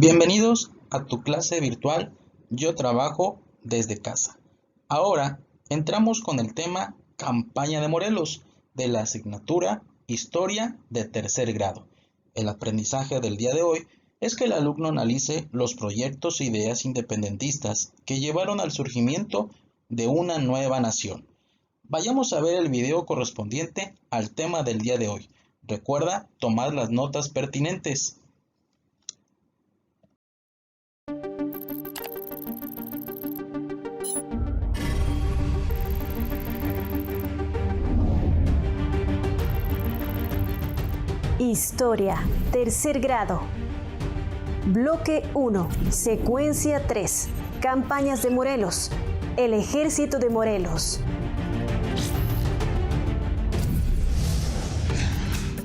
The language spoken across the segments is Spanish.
Bienvenidos a tu clase virtual Yo trabajo desde casa. Ahora entramos con el tema Campaña de Morelos de la asignatura Historia de tercer grado. El aprendizaje del día de hoy es que el alumno analice los proyectos e ideas independentistas que llevaron al surgimiento de una nueva nación. Vayamos a ver el video correspondiente al tema del día de hoy. Recuerda tomar las notas pertinentes. Historia, tercer grado. Bloque 1, secuencia 3. Campañas de Morelos. El ejército de Morelos.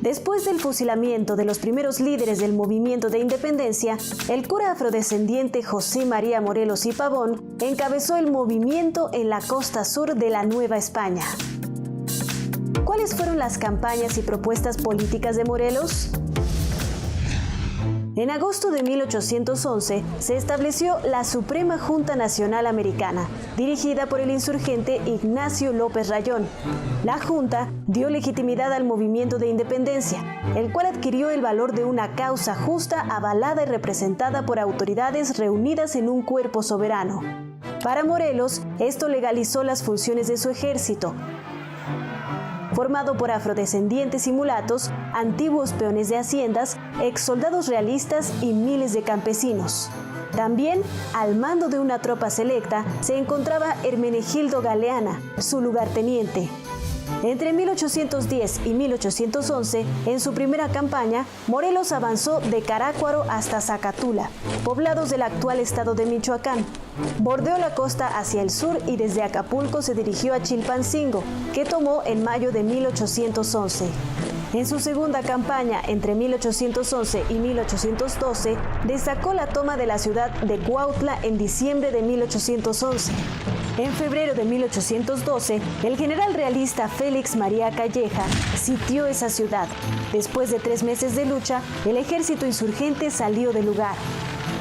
Después del fusilamiento de los primeros líderes del movimiento de independencia, el cura afrodescendiente José María Morelos y Pavón encabezó el movimiento en la costa sur de la Nueva España. ¿Cuáles fueron las campañas y propuestas políticas de Morelos? En agosto de 1811 se estableció la Suprema Junta Nacional Americana, dirigida por el insurgente Ignacio López Rayón. La Junta dio legitimidad al movimiento de independencia, el cual adquirió el valor de una causa justa, avalada y representada por autoridades reunidas en un cuerpo soberano. Para Morelos, esto legalizó las funciones de su ejército, formado por afrodescendientes y mulatos, antiguos peones de haciendas, exsoldados realistas y miles de campesinos. También, al mando de una tropa selecta, se encontraba Hermenegildo Galeana, su lugarteniente. Entre 1810 y 1811, en su primera campaña, Morelos avanzó de Carácuaro hasta Zacatula, poblados del actual estado de Michoacán. Bordeó la costa hacia el sur y desde Acapulco se dirigió a Chilpancingo, que tomó en mayo de 1811. En su segunda campaña, entre 1811 y 1812, destacó la toma de la ciudad de Cuautla en diciembre de 1811. En febrero de 1812, el general realista Félix María Calleja sitió esa ciudad. Después de 3 meses de lucha, el ejército insurgente salió del lugar.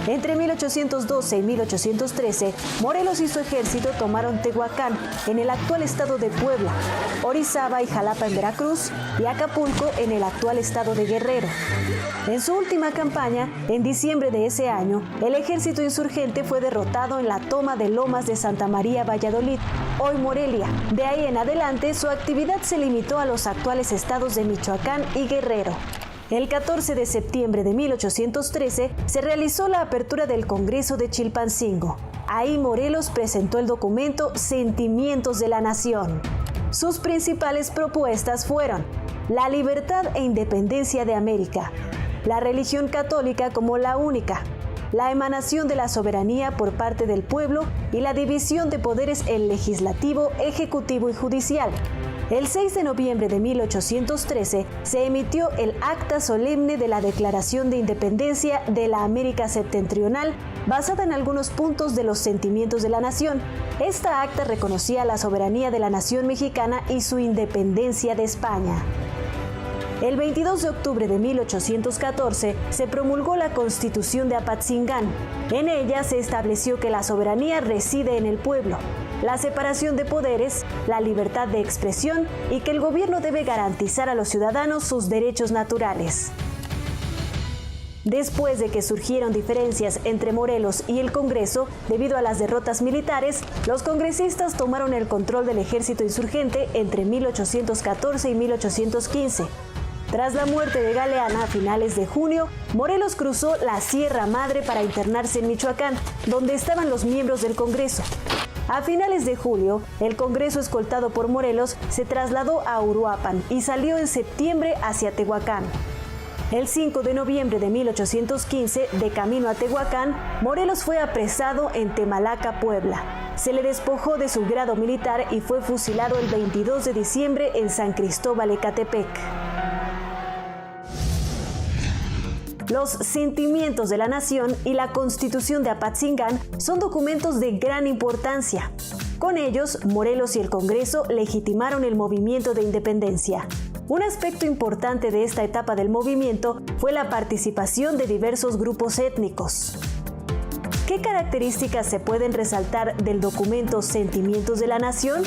Entre 1812 y 1813, Morelos y su ejército tomaron Tehuacán, en el actual estado de Puebla, Orizaba y Jalapa en Veracruz, y Acapulco en el actual estado de Guerrero. En su última campaña, en diciembre de ese año, el ejército insurgente fue derrotado en la toma de Lomas de Santa María, Valladolid, hoy Morelia. De ahí en adelante, su actividad se limitó a los actuales estados de Michoacán y Guerrero. El 14 de septiembre de 1813 se realizó la apertura del Congreso de Chilpancingo. Ahí Morelos presentó el documento Sentimientos de la Nación. Sus principales propuestas fueron la libertad e independencia de América, la religión católica como la única, la emanación de la soberanía por parte del pueblo y la división de poderes en legislativo, ejecutivo y judicial. El 6 de noviembre de 1813 se emitió el Acta Solemne de la Declaración de Independencia de la América Septentrional, basada en algunos puntos de los sentimientos de la nación. Esta acta reconocía la soberanía de la nación mexicana y su independencia de España. El 22 de octubre de 1814 se promulgó la Constitución de Apatzingán. En ella se estableció que la soberanía reside en el pueblo, la separación de poderes, la libertad de expresión y que el gobierno debe garantizar a los ciudadanos sus derechos naturales. Después de que surgieron diferencias entre Morelos y el Congreso, debido a las derrotas militares, los congresistas tomaron el control del ejército insurgente entre 1814 y 1815. Tras la muerte de Galeana a finales de junio, Morelos cruzó la Sierra Madre para internarse en Michoacán, donde estaban los miembros del Congreso. A finales de julio, el Congreso escoltado por Morelos se trasladó a Uruapan y salió en septiembre hacia Tehuacán. El 5 de noviembre de 1815, de camino a Tehuacán, Morelos fue apresado en Temalaca, Puebla. Se le despojó de su grado militar y fue fusilado el 22 de diciembre en San Cristóbal Ecatepec. Los Sentimientos de la Nación y la Constitución de Apatzingán son documentos de gran importancia. Con ellos, Morelos y el Congreso legitimaron el movimiento de independencia. Un aspecto importante de esta etapa del movimiento fue la participación de diversos grupos étnicos. ¿Qué características se pueden resaltar del documento Sentimientos de la Nación?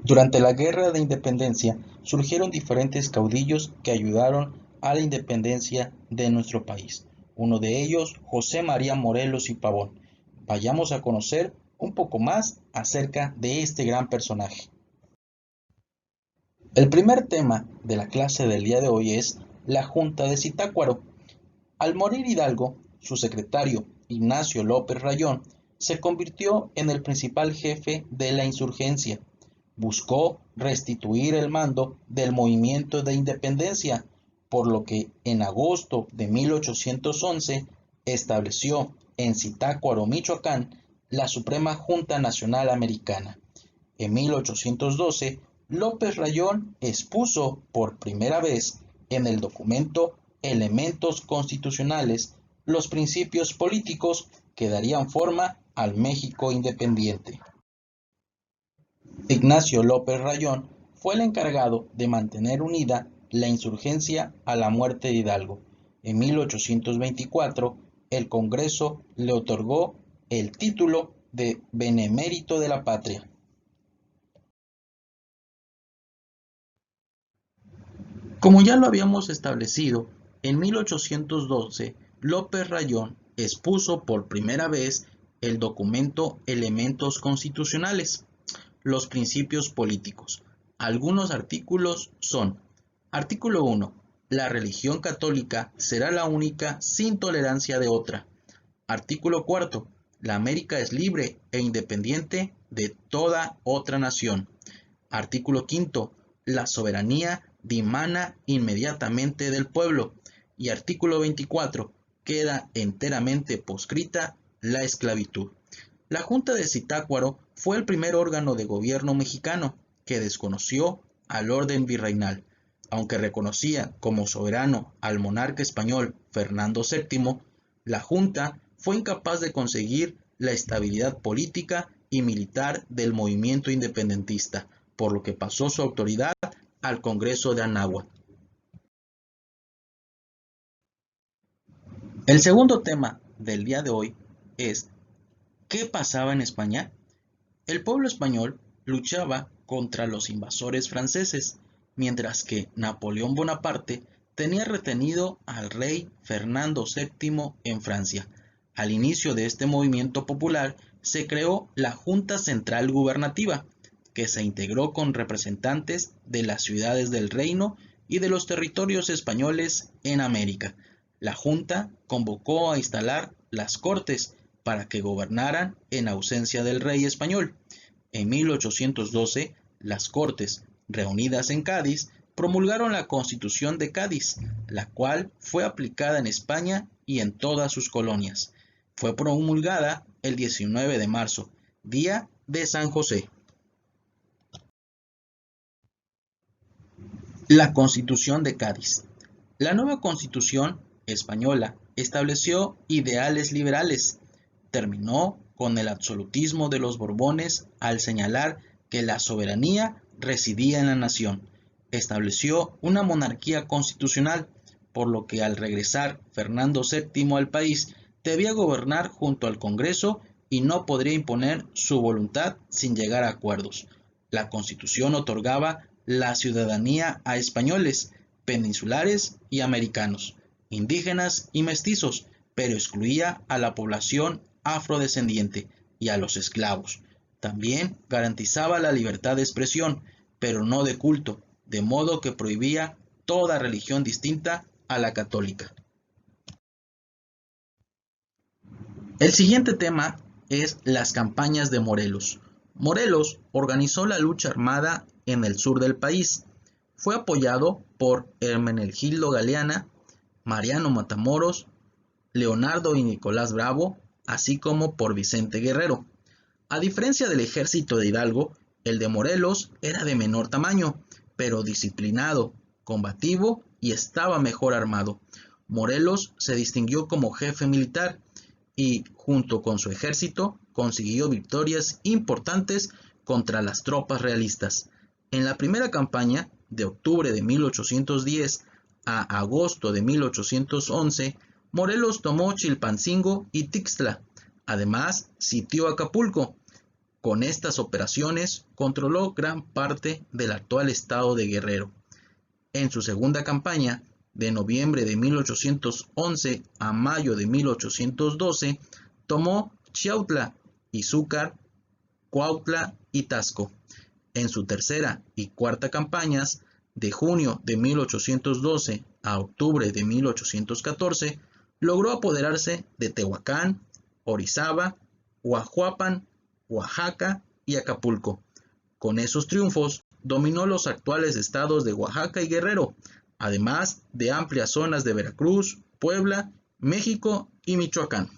Durante la Guerra de Independencia surgieron diferentes caudillos que ayudaron a la independencia de nuestro país. Uno de ellos, José María Morelos y Pavón. Vayamos a conocer un poco más acerca de este gran personaje. El primer tema de la clase del día de hoy es la Junta de Zitácuaro. Al morir Hidalgo, su secretario, Ignacio López Rayón, se convirtió en el principal jefe de la insurgencia. Buscó restituir el mando del movimiento de independencia, por lo que en agosto de 1811 estableció en Zitácuaro, Michoacán, la Suprema Junta Nacional Americana. En 1812, López Rayón expuso por primera vez en el documento Elementos Constitucionales los principios políticos que darían forma al México independiente. Ignacio López Rayón fue el encargado de mantener unida la insurgencia a la muerte de Hidalgo. En 1824, el Congreso le otorgó el título de Benemérito de la Patria. Como ya lo habíamos establecido, en 1812, López Rayón expuso por primera vez el documento Elementos Constitucionales, los principios políticos. Algunos artículos son: artículo 1. La religión católica será la única sin tolerancia de otra. Artículo 4. La América es libre e independiente de toda otra nación. Artículo 5. La soberanía dimana inmediatamente del pueblo. Y artículo 24. Queda enteramente proscrita la esclavitud. La Junta de Zitácuaro fue el primer órgano de gobierno mexicano que desconoció al orden virreinal. Aunque reconocía como soberano al monarca español Fernando VII, la Junta fue incapaz de conseguir la estabilidad política y militar del movimiento independentista, por lo que pasó su autoridad al Congreso de Anáhuac. El segundo tema del día de hoy es: ¿qué pasaba en España? El pueblo español luchaba contra los invasores franceses, mientras que Napoleón Bonaparte tenía retenido al rey Fernando VII en Francia. Al inicio de este movimiento popular se creó la Junta Central Gubernativa, que se integró con representantes de las ciudades del reino y de los territorios españoles en América. La Junta convocó a instalar las Cortes para que gobernaran en ausencia del rey español. En 1812, las Cortes, reunidas en Cádiz, promulgaron la Constitución de Cádiz, la cual fue aplicada en España y en todas sus colonias. Fue promulgada el 19 de marzo, día de San José. La Constitución de Cádiz. La nueva Constitución española estableció ideales liberales. Terminó con el absolutismo de los Borbones al señalar que la soberanía residía en la nación. Estableció una monarquía constitucional, por lo que al regresar Fernando VII al país debía gobernar junto al Congreso y no podría imponer su voluntad sin llegar a acuerdos. La Constitución otorgaba la ciudadanía a españoles, peninsulares y americanos, indígenas y mestizos, pero excluía a la población afrodescendiente y a los esclavos. También garantizaba la libertad de expresión, pero no de culto, de modo que prohibía toda religión distinta a la católica. El siguiente tema es las campañas de Morelos. Morelos organizó la lucha armada en el sur del país. Fue apoyado por Hermenegildo Galeana, Mariano Matamoros, Leonardo y Nicolás Bravo, así como por Vicente Guerrero. A diferencia del ejército de Hidalgo, el de Morelos era de menor tamaño, pero disciplinado, combativo y estaba mejor armado. Morelos se distinguió como jefe militar y, junto con su ejército, consiguió victorias importantes contra las tropas realistas. En la primera campaña, de octubre de 1810 a agosto de 1811, Morelos tomó Chilpancingo y Tixtla. Además, sitió Acapulco. Con estas operaciones, controló gran parte del actual estado de Guerrero. En su segunda campaña, de noviembre de 1811 a mayo de 1812, tomó Chiautla, Izúcar, Cuautla y Tasco. En su tercera y cuarta campañas, de junio de 1812 a octubre de 1814, logró apoderarse de Tehuacán, Orizaba, Huajuapan, Oaxaca y Acapulco. Con esos triunfos, dominó los actuales estados de Oaxaca y Guerrero, además de amplias zonas de Veracruz, Puebla, México y Michoacán.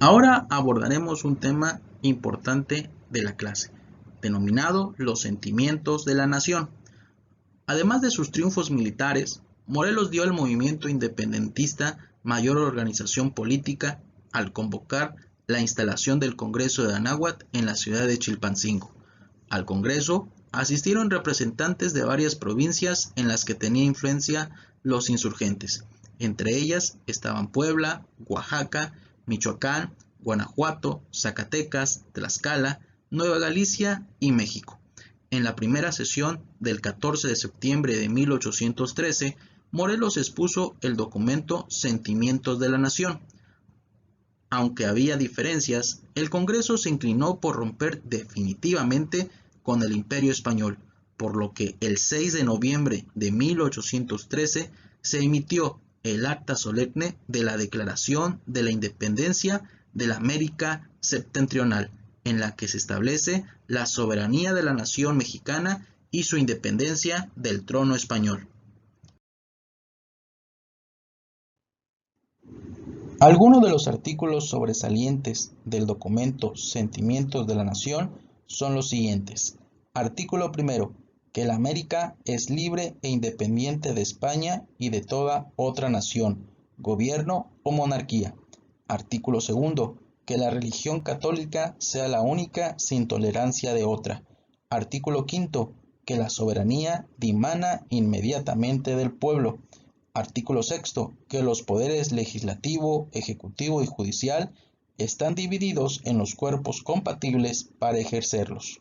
Ahora abordaremos un tema importante de la clase, denominado los sentimientos de la nación. Además de sus triunfos militares, Morelos dio al movimiento independentista mayor organización política al convocar la instalación del Congreso de Anáhuac en la ciudad de Chilpancingo. Al Congreso asistieron representantes de varias provincias en las que tenía influencia los insurgentes. Entre ellas estaban Puebla, Oaxaca, Michoacán, Guanajuato, Zacatecas, Tlaxcala, Nueva Galicia y México. En la primera sesión del 14 de septiembre de 1813, Morelos expuso el documento Sentimientos de la Nación. Aunque había diferencias, el Congreso se inclinó por romper definitivamente con el Imperio Español, por lo que el 6 de noviembre de 1813 se emitió el acta solemne de la Declaración de la Independencia de la América Septentrional, en la que se establece la soberanía de la nación mexicana y su independencia del trono español. Algunos de los artículos sobresalientes del documento Sentimientos de la Nación son los siguientes. Artículo primero, que la América es libre e independiente de España y de toda otra nación, gobierno o monarquía. Artículo segundo, que la religión católica sea la única sin tolerancia de otra. Artículo quinto, que la soberanía dimana inmediatamente del pueblo. Artículo sexto, que los poderes legislativo, ejecutivo y judicial están divididos en los cuerpos compatibles para ejercerlos.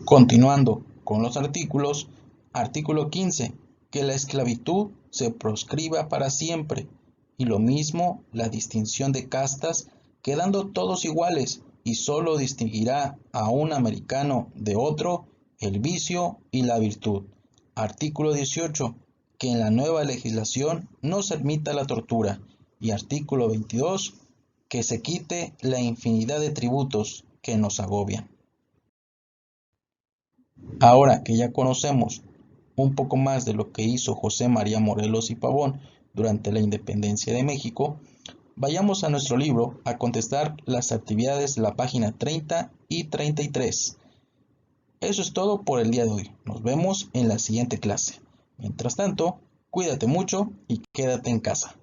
Continuando con los artículos, artículo 15, que la esclavitud se proscriba para siempre, y lo mismo la distinción de castas, quedando todos iguales, y solo distinguirá a un americano de otro el vicio y la virtud. Artículo 18, que en la nueva legislación no se admita la tortura. Y artículo 22, que se quite la infinidad de tributos que nos agobian. Ahora que ya conocemos un poco más de lo que hizo José María Morelos y Pavón durante la independencia de México, vayamos a nuestro libro a contestar las actividades de la página 30 y 33. Eso es todo por el día de hoy. Nos vemos en la siguiente clase. Mientras tanto, cuídate mucho y quédate en casa.